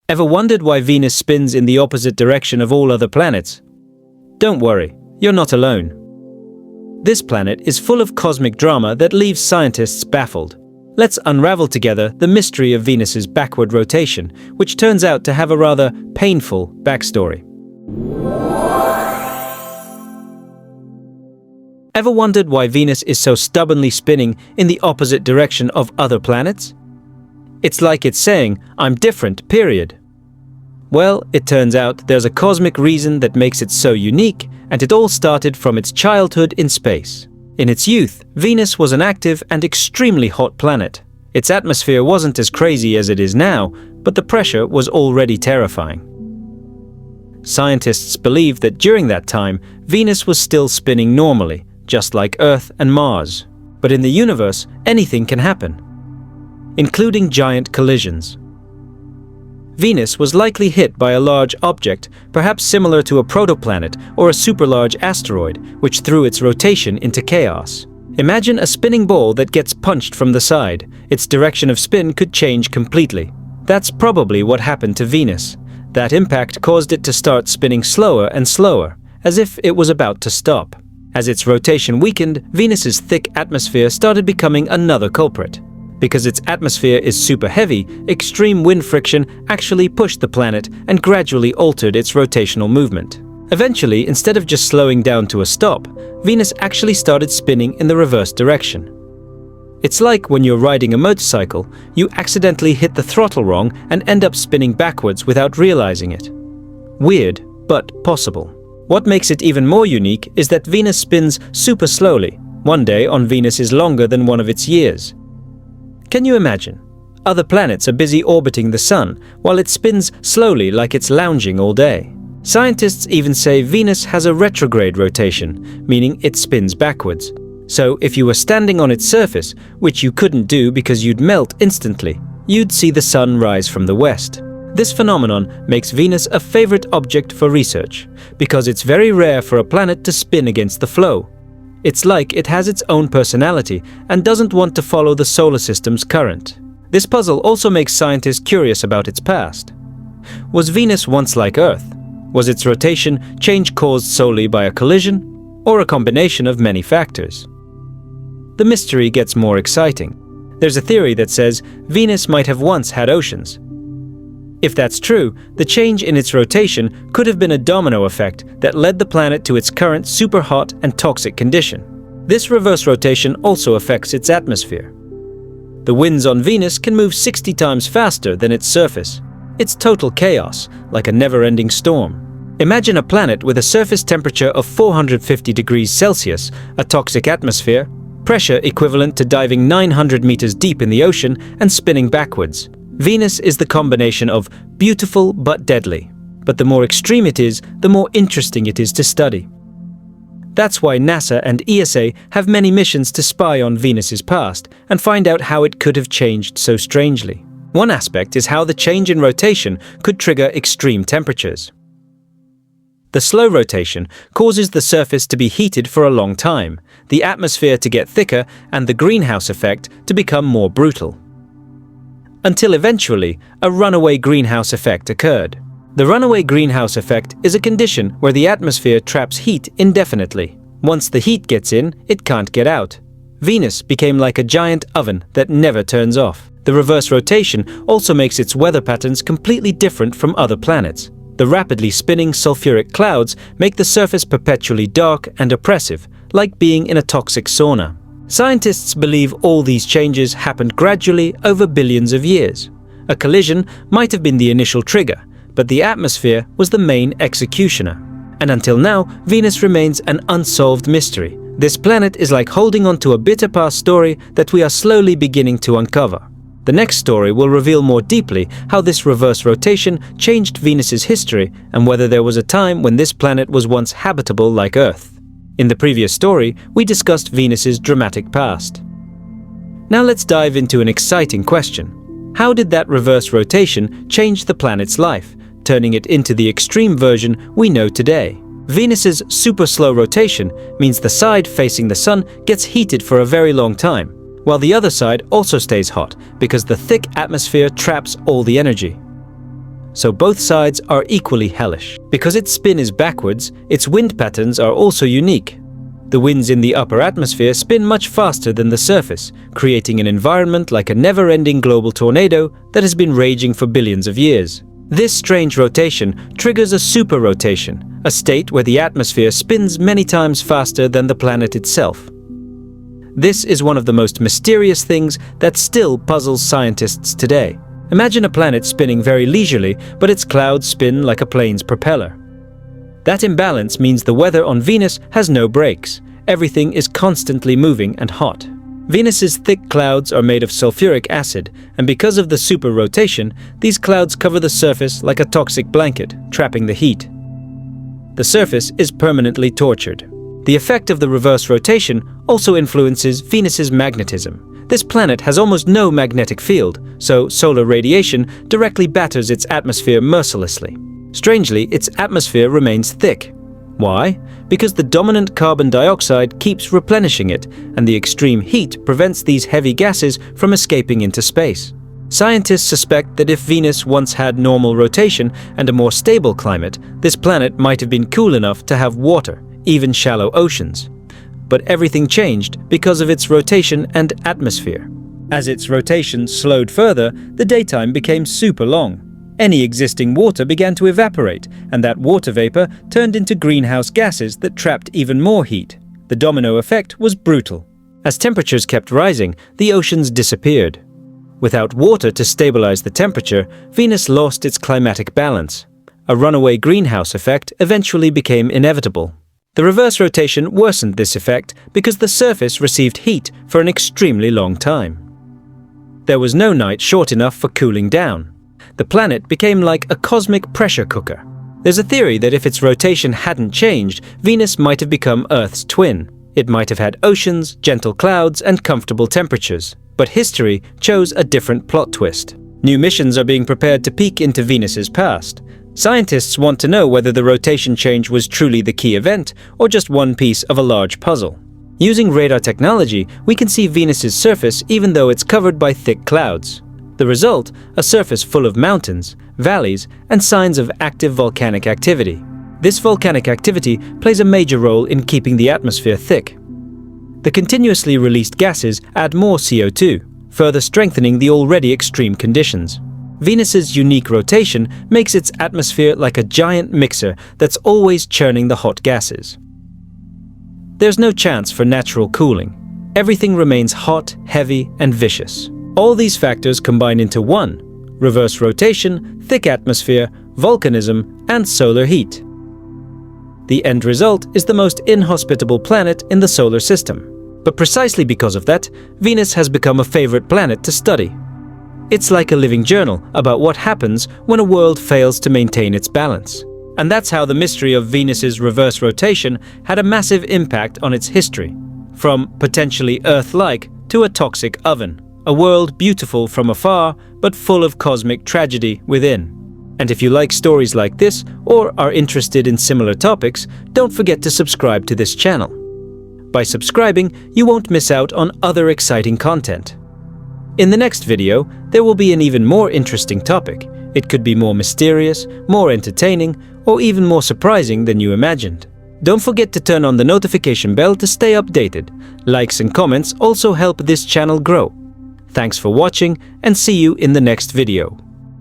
Ever wondered why Venus spins in the opposite direction of all other planets? Don't worry, you're not alone. This planet is full of cosmic drama that leaves scientists baffled. Let's unravel together the mystery of Venus's backward rotation, which turns out to have a rather painful backstory. Ever wondered why Venus is so stubbornly spinning in the opposite direction of other planets? It's like it's saying, "I'm different, period." Well, it turns out there's a cosmic reason that makes it so unique, and it all started from its childhood in space. In its youth, Venus was an active and extremely hot planet. Its atmosphere wasn't as crazy as it is now, but the pressure was already terrifying. Scientists believe that during that time, Venus was still spinning normally, just like Earth and Mars. But in the universe, anything can happen, including giant collisions. Venus was likely hit by a large object, perhaps similar to a protoplanet or a superlarge asteroid, which threw its rotation into chaos. Imagine a spinning ball that gets punched from the side. Its direction of spin could change completely. That's probably what happened to Venus. That impact caused it to start spinning slower and slower, as if it was about to stop. As its rotation weakened, Venus's thick atmosphere started becoming another culprit. Because its atmosphere is super heavy, extreme wind friction actually pushed the planet and gradually altered its rotational movement. Eventually, instead of just slowing down to a stop, Venus actually started spinning in the reverse direction. It's like when you're riding a motorcycle, you accidentally hit the throttle wrong and end up spinning backwards without realizing it. Weird, but possible. What makes it even more unique is that Venus spins super slowly. One day on Venus is longer than one of its years. Can you imagine? Other planets are busy orbiting the Sun, while it spins slowly like it's lounging all day. Scientists even say Venus has a retrograde rotation, meaning it spins backwards. So if you were standing on its surface, which you couldn't do because you'd melt instantly, you'd see the Sun rise from the west. This phenomenon makes Venus a favorite object for research, because it's very rare for a planet to spin against the flow. It's like it has its own personality and doesn't want to follow the solar system's current. This puzzle also makes scientists curious about its past. Was Venus once like Earth? Was its rotation change caused solely by a collision, or a combination of many factors? The mystery gets more exciting. There's a theory that says Venus might have once had oceans. If that's true, the change in its rotation could have been a domino effect that led the planet to its current super hot and toxic condition. This reverse rotation also affects its atmosphere. The winds on Venus can move 60 times faster than its surface. It's total chaos, like a never-ending storm. Imagine a planet with a surface temperature of 450 degrees Celsius, a toxic atmosphere, pressure equivalent to diving 900 meters deep in the ocean and spinning backwards. Venus is the combination of beautiful but deadly. But the more extreme it is, the more interesting it is to study. That's why NASA and ESA have many missions to spy on Venus's past and find out how it could have changed so strangely. One aspect is how the change in rotation could trigger extreme temperatures. The slow rotation causes the surface to be heated for a long time, the atmosphere to get thicker, and the greenhouse effect to become more brutal. Until eventually, a runaway greenhouse effect occurred. The runaway greenhouse effect is a condition where the atmosphere traps heat indefinitely. Once the heat gets in, it can't get out. Venus became like a giant oven that never turns off. The reverse rotation also makes its weather patterns completely different from other planets. The rapidly spinning sulfuric clouds make the surface perpetually dark and oppressive, like being in a toxic sauna. Scientists believe all these changes happened gradually over billions of years. A collision might have been the initial trigger, but the atmosphere was the main executioner. And until now, Venus remains an unsolved mystery. This planet is like holding on to a bitter past story that we are slowly beginning to uncover. The next story will reveal more deeply how this reverse rotation changed Venus's history and whether there was a time when this planet was once habitable like Earth. In the previous story, we discussed Venus's dramatic past. Now let's dive into an exciting question. How did that reverse rotation change the planet's life, turning it into the extreme version we know today? Venus's super slow rotation means the side facing the Sun gets heated for a very long time, while the other side also stays hot because the thick atmosphere traps all the energy. so both sides are equally hellish. Because its spin is backwards, its wind patterns are also unique. The winds in the upper atmosphere spin much faster than the surface, creating an environment like a never-ending global tornado that has been raging for billions of years. This strange rotation triggers a superrotation, a state where the atmosphere spins many times faster than the planet itself. This is one of the most mysterious things that still puzzles scientists today. Imagine a planet spinning very leisurely, but its clouds spin like a plane's propeller. That imbalance means the weather on Venus has no breaks. Everything is constantly moving and hot. Venus's thick clouds are made of sulfuric acid, and because of the superrotation, these clouds cover the surface like a toxic blanket, trapping the heat. The surface is permanently tortured. The effect of the reverse rotation also influences Venus's magnetism. This planet has almost no magnetic field, so solar radiation directly batters its atmosphere mercilessly. Strangely, its atmosphere remains thick. Why? Because the dominant carbon dioxide keeps replenishing it, and the extreme heat prevents these heavy gases from escaping into space. Scientists suspect that if Venus once had normal rotation and a more stable climate, this planet might have been cool enough to have water, even shallow oceans. But everything changed because of its rotation and atmosphere. As its rotation slowed further, the daytime became super long. Any existing water began to evaporate, and that water vapor turned into greenhouse gases that trapped even more heat. The domino effect was brutal. As temperatures kept rising, the oceans disappeared. Without water to stabilize the temperature, Venus lost its climatic balance. A runaway greenhouse effect eventually became inevitable. The reverse rotation worsened this effect because the surface received heat for an extremely long time. There was no night short enough for cooling down. The planet became like a cosmic pressure cooker. There's a theory that if its rotation hadn't changed, Venus might have become Earth's twin. It might have had oceans, gentle clouds, and comfortable temperatures. But history chose a different plot twist. New missions are being prepared to peek into Venus's past. Scientists want to know whether the rotation change was truly the key event or just one piece of a large puzzle. Using radar technology, we can see Venus's surface even though it's covered by thick clouds. The result, a surface full of mountains, valleys, and signs of active volcanic activity. This volcanic activity plays a major role in keeping the atmosphere thick. The continuously released gases add more CO2, further strengthening the already extreme conditions. Venus's unique rotation makes its atmosphere like a giant mixer that's always churning the hot gases. There's no chance for natural cooling. Everything remains hot, heavy, and vicious. All these factors combine into one: reverse rotation, thick atmosphere, volcanism, and solar heat. The end result is the most inhospitable planet in the solar system. But precisely because of that, Venus has become a favorite planet to study. It's like a living journal about what happens when a world fails to maintain its balance. And that's how the mystery of Venus's reverse rotation had a massive impact on its history. From potentially Earth-like to a toxic oven. A world beautiful from afar, but full of cosmic tragedy within. And if you like stories like this, or are interested in similar topics, don't forget to subscribe to this channel. By subscribing, you won't miss out on other exciting content. In the next video, there will be an even more interesting topic. It could be more mysterious, more entertaining, or even more surprising than you imagined. Don't forget to turn on the notification bell to stay updated. Likes and comments also help this channel grow. Thanks for watching, and see you in the next video.